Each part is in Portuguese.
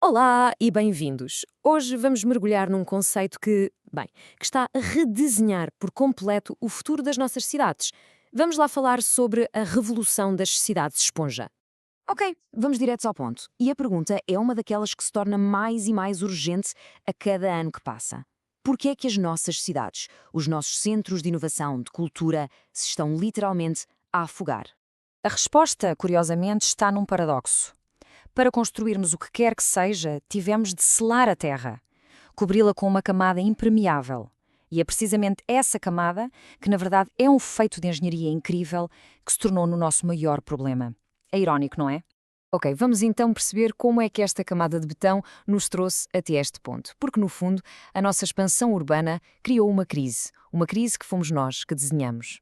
Olá e bem-vindos. Hoje vamos mergulhar num conceito que está a redesenhar por completo o futuro das nossas cidades. Vamos lá falar sobre a revolução das cidades esponja. Ok, vamos diretos ao ponto. E a pergunta é uma daquelas que se torna mais e mais urgente a cada ano que passa. Por que é que as nossas cidades, os nossos centros de inovação, de cultura, se estão literalmente a afogar? A resposta, curiosamente, está num paradoxo. Para construirmos o que quer que seja, tivemos de selar a terra, cobri-la com uma camada impermeável. E é precisamente essa camada que, na verdade, é um feito de engenharia incrível que se tornou no nosso maior problema. É irónico, não é? Ok, vamos então perceber como é que esta camada de betão nos trouxe até este ponto. Porque, no fundo, a nossa expansão urbana criou uma crise que fomos nós que desenhamos.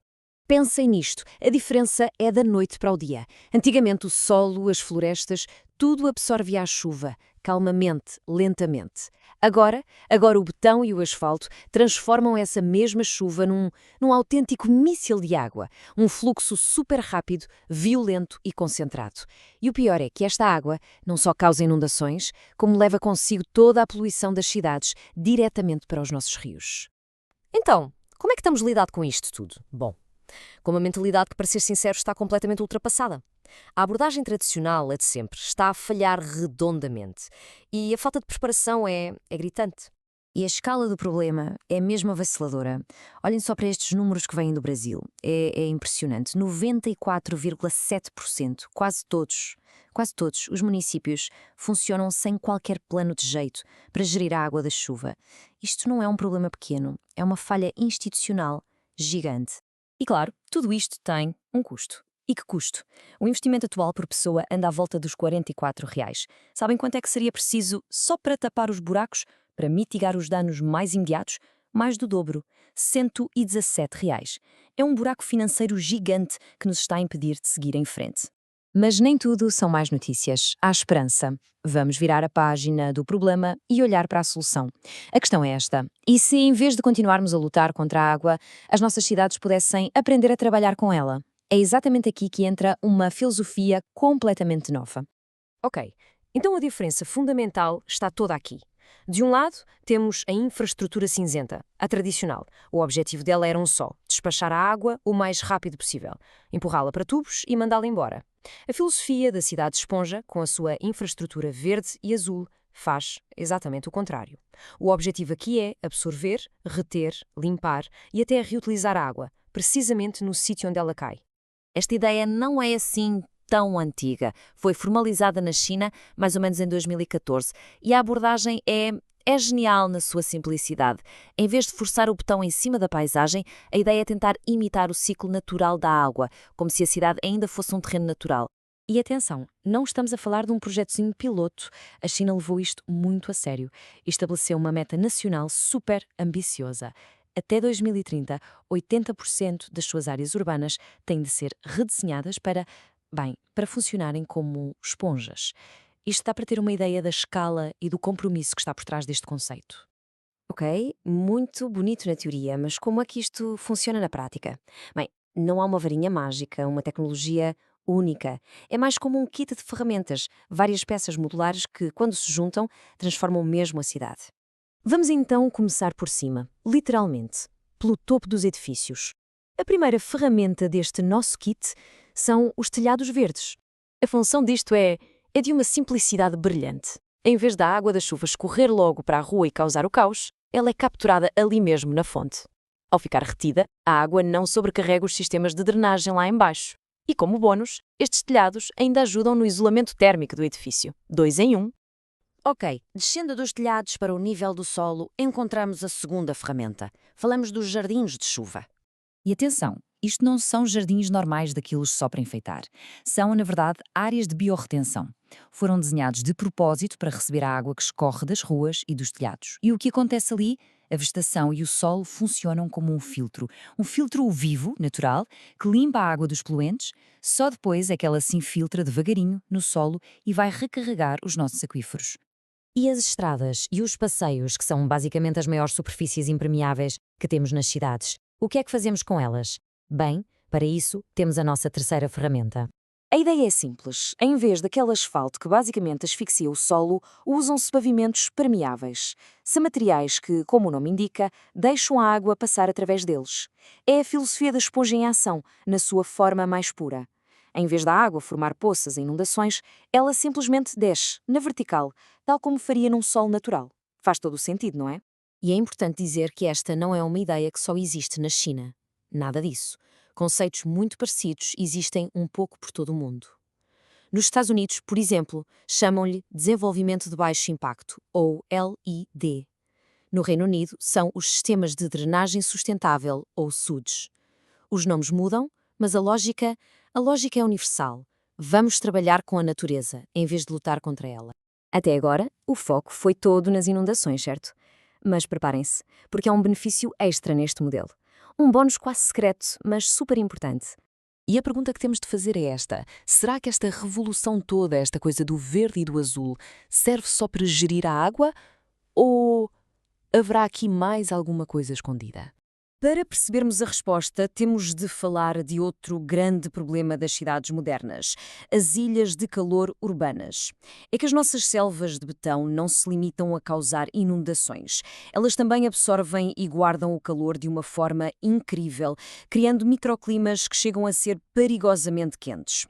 Pensem nisto, a diferença é da noite para o dia. Antigamente o solo, as florestas, tudo absorvia a chuva, calmamente, lentamente. Agora o betão e o asfalto transformam essa mesma chuva num autêntico míssil de água, um fluxo super rápido, violento e concentrado. E o pior é que esta água não só causa inundações, como leva consigo toda a poluição das cidades diretamente para os nossos rios. Então, como é que estamos a lidar com isto tudo? Bom, com uma mentalidade que, para ser sincero, está completamente ultrapassada. A abordagem tradicional, a de sempre, está a falhar redondamente. E a falta de preparação é gritante. E a escala do problema é mesmo avassaladora. Olhem só para estes números que vêm do Brasil. É impressionante. 94,7%, quase todos os municípios funcionam sem qualquer plano de jeito para gerir a água da chuva. Isto não é um problema pequeno, é uma falha institucional gigante. E claro, tudo isto tem um custo. E que custo? O investimento atual por pessoa anda à volta dos R$ 44. Sabem quanto é que seria preciso só para tapar os buracos, para mitigar os danos mais imediatos? Mais do dobro, R$ 117. É um buraco financeiro gigante que nos está a impedir de seguir em frente. Mas nem tudo são mais notícias. Há esperança. Vamos virar a página do problema e olhar para a solução. A questão é esta: e se, em vez de continuarmos a lutar contra a água, as nossas cidades pudessem aprender a trabalhar com ela? É exatamente aqui que entra uma filosofia completamente nova. Ok, então a diferença fundamental está toda aqui. De um lado, temos a infraestrutura cinzenta, a tradicional. O objetivo dela era um só: despachar a água o mais rápido possível, empurrá-la para tubos e mandá-la embora. A filosofia da cidade esponja, com a sua infraestrutura verde e azul, faz exatamente o contrário. O objetivo aqui é absorver, reter, limpar e até reutilizar a água, precisamente no sítio onde ela cai. Esta ideia não é assim tão antiga. Foi formalizada na China mais ou menos em 2014 e a abordagem é genial na sua simplicidade. Em vez de forçar o botão em cima da paisagem, a ideia é tentar imitar o ciclo natural da água, como se a cidade ainda fosse um terreno natural. E atenção, não estamos a falar de um projetozinho piloto. A China levou isto muito a sério e estabeleceu uma meta nacional super ambiciosa. Até 2030, 80% das suas áreas urbanas têm de ser redesenhadas para funcionarem como esponjas. Isto dá para ter uma ideia da escala e do compromisso que está por trás deste conceito. Ok, muito bonito na teoria, mas como é que isto funciona na prática? Bem, não há uma varinha mágica, uma tecnologia única. É mais como um kit de ferramentas, várias peças modulares que, quando se juntam, transformam mesmo a cidade. Vamos então começar por cima, literalmente, pelo topo dos edifícios. A primeira ferramenta deste nosso kit são os telhados verdes. A função disto é de uma simplicidade brilhante. Em vez da água da chuva escorrer logo para a rua e causar o caos, ela é capturada ali mesmo na fonte. Ao ficar retida, a água não sobrecarrega os sistemas de drenagem lá embaixo. E como bônus, estes telhados ainda ajudam no isolamento térmico do edifício. 2 em 1. Ok, descendo dos telhados para o nível do solo, encontramos a segunda ferramenta. Falamos dos jardins de chuva. E atenção, isto não são jardins normais daqueles só para enfeitar. São, na verdade, áreas de biorretenção. Foram desenhados de propósito para receber a água que escorre das ruas e dos telhados. E o que acontece ali? A vegetação e o solo funcionam como um filtro. Um filtro vivo, natural, que limpa a água dos poluentes. Só depois é que ela se infiltra devagarinho no solo e vai recarregar os nossos aquíferos. E as estradas e os passeios, que são basicamente as maiores superfícies impermeáveis que temos nas cidades, o que é que fazemos com elas? Bem, para isso temos a nossa terceira ferramenta. A ideia é simples. Em vez daquele asfalto que basicamente asfixia o solo, usam-se pavimentos permeáveis. São materiais que, como o nome indica, deixam a água passar através deles. É a filosofia da esponja em ação, na sua forma mais pura. Em vez da água formar poças e inundações, ela simplesmente desce, na vertical, tal como faria num solo natural. Faz todo o sentido, não é? E é importante dizer que esta não é uma ideia que só existe na China. Nada disso. Conceitos muito parecidos existem um pouco por todo o mundo. Nos Estados Unidos, por exemplo, chamam-lhe Desenvolvimento de Baixo Impacto, ou LID. No Reino Unido, são os Sistemas de Drenagem Sustentável, ou SUDS. Os nomes mudam, mas a lógica é universal. Vamos trabalhar com a natureza, em vez de lutar contra ela. Até agora, o foco foi todo nas inundações, certo? Mas preparem-se, porque há um benefício extra neste modelo. Um bónus quase secreto, mas super importante. E a pergunta que temos de fazer é esta: será que esta revolução toda, esta coisa do verde e do azul, serve só para gerir a água? Ou haverá aqui mais alguma coisa escondida? Para percebermos a resposta, temos de falar de outro grande problema das cidades modernas, as ilhas de calor urbanas. É que as nossas selvas de betão não se limitam a causar inundações. Elas também absorvem e guardam o calor de uma forma incrível, criando microclimas que chegam a ser perigosamente quentes.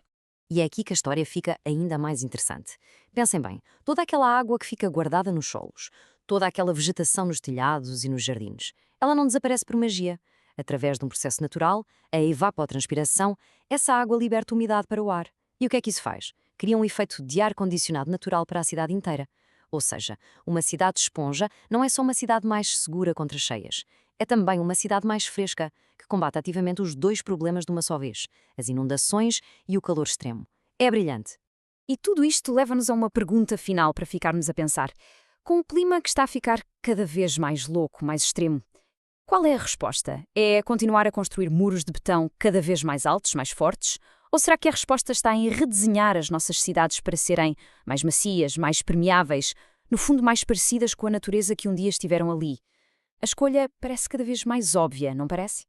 E é aqui que a história fica ainda mais interessante. Pensem bem, toda aquela água que fica guardada nos solos, toda aquela vegetação nos telhados e nos jardins, ela não desaparece por magia. Através de um processo natural, a evapotranspiração, essa água liberta umidade para o ar. E o que é que isso faz? Cria um efeito de ar-condicionado natural para a cidade inteira. Ou seja, uma cidade esponja não é só uma cidade mais segura contra cheias. É também uma cidade mais fresca, que combate ativamente os dois problemas de uma só vez, as inundações e o calor extremo. É brilhante. E tudo isto leva-nos a uma pergunta final para ficarmos a pensar. Com o clima que está a ficar cada vez mais louco, mais extremo, qual é a resposta? É continuar a construir muros de betão cada vez mais altos, mais fortes? Ou será que a resposta está em redesenhar as nossas cidades para serem mais macias, mais permeáveis, no fundo mais parecidas com a natureza que um dia estiveram ali? A escolha parece cada vez mais óbvia, não parece?